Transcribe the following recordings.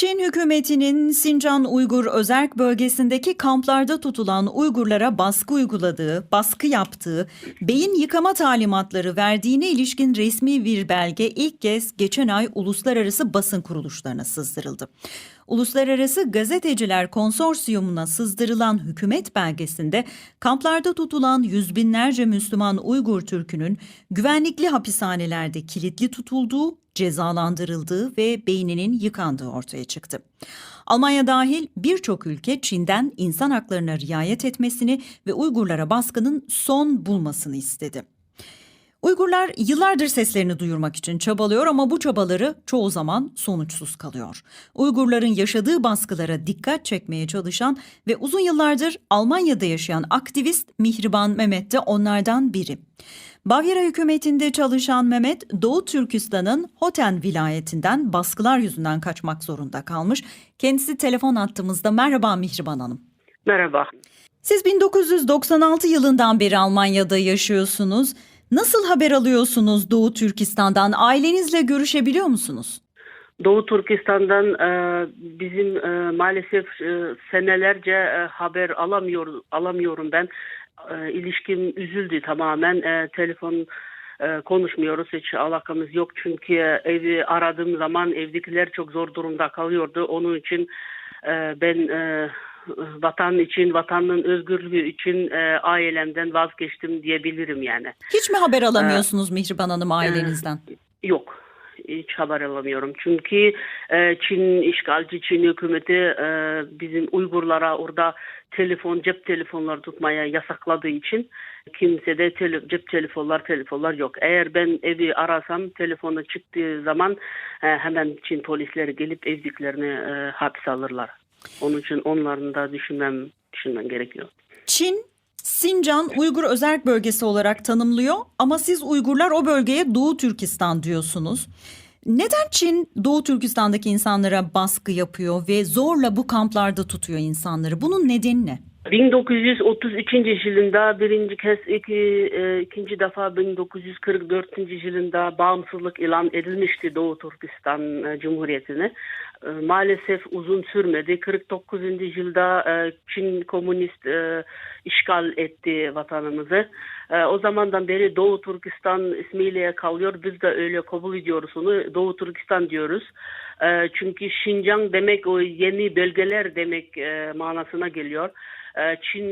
Çin hükümetinin Sincan Uygur Özerk Bölgesi'ndeki kamplarda tutulan Uygurlara baskı uyguladığı, baskı yaptığı, beyin yıkama talimatları verdiğine ilişkin resmi bir belge ilk kez geçen ay uluslararası basın kuruluşlarına sızdırıldı. Uluslararası Gazeteciler Konsorsiyumu'na sızdırılan hükümet belgesinde kamplarda tutulan yüz binlerce Müslüman Uygur Türk'ünün güvenlikli hapishanelerde kilitli tutulduğu, cezalandırıldığı ve beyninin yıkandığı ortaya çıktı. Almanya dahil birçok ülke Çin'den insan haklarına riayet etmesini ve Uygurlara baskının son bulmasını istedi. Uygurlar yıllardır seslerini duyurmak için çabalıyor ama bu çabaları çoğu zaman sonuçsuz kalıyor. Uygurların yaşadığı baskılara dikkat çekmeye çalışan ve uzun yıllardır Almanya'da yaşayan aktivist Mihriban Mehmet de onlardan biri. Bavyera hükümetinde çalışan Mehmet, Doğu Türkistan'ın Hoten vilayetinden baskılar yüzünden kaçmak zorunda kalmış. Kendisi telefon attığımızda. Merhaba Mihriban Hanım. Merhaba. Siz 1996 yılından beri Almanya'da yaşıyorsunuz. Nasıl haber alıyorsunuz Doğu Türkistan'dan? Ailenizle görüşebiliyor musunuz? Doğu Türkistan'dan bizim maalesef senelerce haber alamıyorum ben. İlişkim üzüldü tamamen. Telefon konuşmuyoruz, hiç alakamız yok. Çünkü evi aradığım zaman evdekiler çok zor durumda kalıyordu. Onun için ben vatan için, vatanın özgürlüğü için ailemden vazgeçtim diyebilirim yani. Hiç mi haber alamıyorsunuz Mihriban Hanım ailenizden? Yok. Hiç haber alamıyorum. Çünkü Çin işgalci, Çin hükümeti bizim Uygurlara orada cep telefonları tutmaya yasakladığı için kimsede cep telefonlar yok. Eğer ben evi arasam telefonu çıktığı zaman hemen Çin polisleri gelip evdiklerini hapse alırlar. Onun için onların da düşünmem gerekiyor. Çin, Sincan Uygur Özerk Bölgesi olarak tanımlıyor ama siz Uygurlar o bölgeye Doğu Türkistan diyorsunuz. Neden Çin Doğu Türkistan'daki insanlara baskı yapıyor ve zorla bu kamplarda tutuyor insanları? Bunun nedeni ne? 1933 yılında ikinci defa 1944 yılında bağımsızlık ilan edilmişti Doğu Türkistan Cumhuriyeti'ne. Maalesef uzun sürmedi. 49. yılda Çin komünist işgal etti vatanımızı. O zamandan beri Doğu Türkistan ismiyle kalıyor. Biz de öyle kabul ediyoruz onu. Doğu Türkistan diyoruz. Çünkü Şincan demek o yeni bölgeler demek manasına geliyor. Çin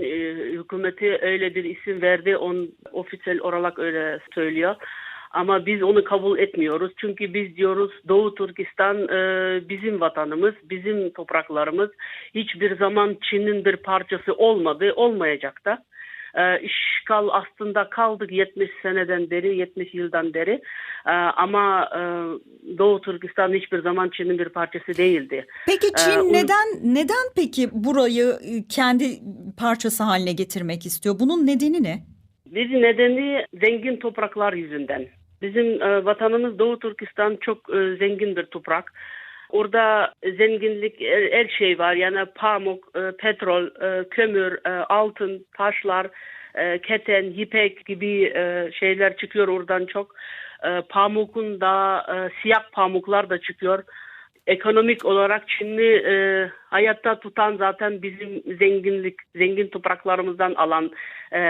hükümeti öyle bir isim verdi. Ofisel olarak öyle söylüyor. Ama biz onu kabul etmiyoruz. Çünkü biz diyoruz Doğu Türkistan bizim vatanımız, bizim topraklarımız. Hiçbir zaman Çin'in bir parçası olmadı, olmayacak da. İşgal aslında kaldık 70 seneden beri, 70 yıldan beri. Ama Doğu Türkistan hiçbir zaman Çin'in bir parçası değildi. Peki Çin neden peki burayı kendi parçası haline getirmek istiyor? Bunun nedeni ne? Bir nedeni zengin topraklar yüzünden. Bizim vatanımız Doğu Türkistan çok zengin bir toprak. Orada zenginlik her şey var. Yani pamuk, petrol, kömür, altın, taşlar, keten, ipek gibi şeyler çıkıyor oradan çok. Pamukun da siyah pamuklar da çıkıyor. Ekonomik olarak Çin'i hayatta tutan zaten bizim zengin topraklarımızdan alan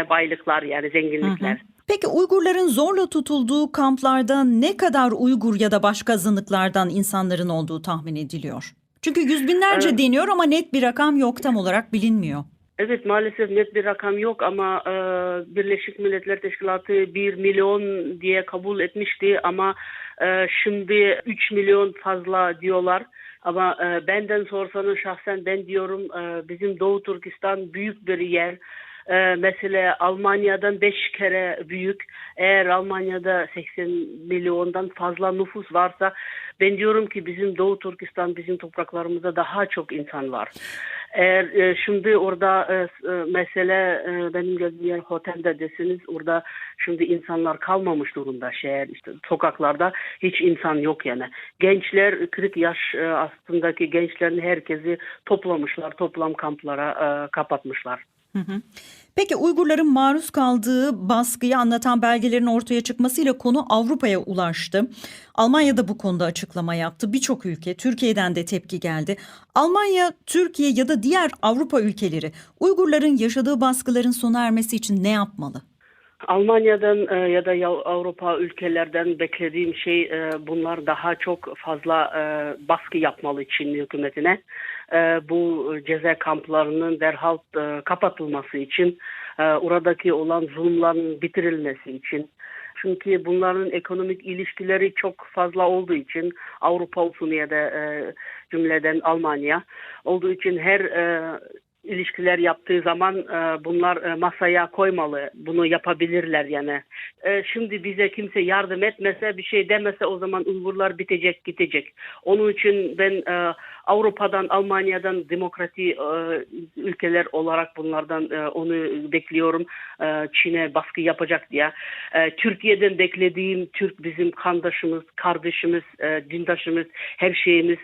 baylıklar yani zenginlikler. Hı hı. Peki Uygurların zorla tutulduğu kamplarda ne kadar Uygur ya da başka azınlıklardan insanların olduğu tahmin ediliyor? Çünkü yüz binlerce deniyor ama net bir rakam yok, tam olarak bilinmiyor. Evet, maalesef net bir rakam yok ama Birleşik Milletler Teşkilatı 1 milyon diye kabul etmişti ama şimdi 3 milyon fazla diyorlar. Ama benden sorsanız şahsen ben diyorum bizim Doğu Türkistan büyük bir yer. Mesela Almanya'dan 5 kere büyük. Eğer Almanya'da 80 milyondan fazla nüfus varsa ben diyorum ki bizim Doğu Türkistan, bizim topraklarımızda daha çok insan var. Eğer şimdi orada mesele benim gördüğüm yer Hoten'de deseniz orada şimdi insanlar kalmamış durumda, şehir işte sokaklarda hiç insan yok yani. Gençler 40 yaş aslındaki gençlerin herkesi toplamışlar, toplam kamplara kapatmışlar. Peki Uygurların maruz kaldığı baskıyı anlatan belgelerin ortaya çıkmasıyla konu Avrupa'ya ulaştı. Almanya da bu konuda açıklama yaptı. Birçok ülke, Türkiye'den de tepki geldi. Almanya, Türkiye ya da diğer Avrupa ülkeleri Uygurların yaşadığı baskıların sona ermesi için ne yapmalı? Almanya'dan ya da Avrupa ülkelerden beklediğim şey bunlar daha çok fazla baskı yapmalı Çin hükümetine. Bu ceza kamplarının derhal kapatılması için, oradaki olan zulümlerin bitirilmesi için. Çünkü bunların ekonomik ilişkileri çok fazla olduğu için Avrupa olsun ya da cümleden Almanya olduğu için her ilişkiler yaptığı zaman bunlar masaya koymalı. Bunu yapabilirler yani. Şimdi bize kimse yardım etmese, bir şey demese o zaman Uygurlar bitecek, gidecek. Onun için ben Avrupa'dan, Almanya'dan demokratik ülkeler olarak bunlardan onu bekliyorum. Çin'e baskı yapacak diye. Türkiye'den beklediğim Türk bizim kardeşimiz, dindaşımız, her şeyimiz.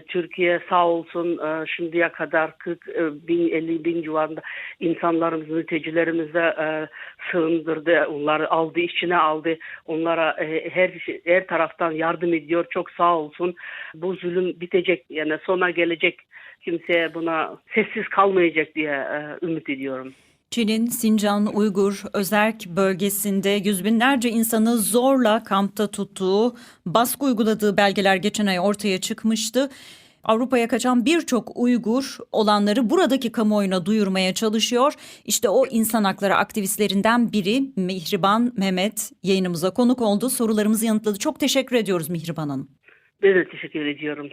Türkiye sağ olsun şimdiye kadar 40 bin, 50 bin civarında insanlarımızı, mültecilerimize sığındırdı. Onları aldı, içine aldı. Onlara her taraftan yardım ediyor. Çok sağ olsun. Bu zulüm bitecek. Yani sona gelecek. Kimseye buna sessiz kalmayacak diye ümit ediyorum. Çin'in Sincan Uygur Özerk bölgesinde yüz binlerce insanı zorla kampta tuttuğu, baskı uyguladığı belgeler geçen ay ortaya çıkmıştı. Avrupa'ya kaçan birçok Uygur olanları buradaki kamuoyuna duyurmaya çalışıyor. İşte o insan hakları aktivistlerinden biri Mihriban Mehmet yayınımıza konuk oldu. Sorularımızı yanıtladı. Çok teşekkür ediyoruz Mihriban Hanım. Ben de teşekkür ediyorum.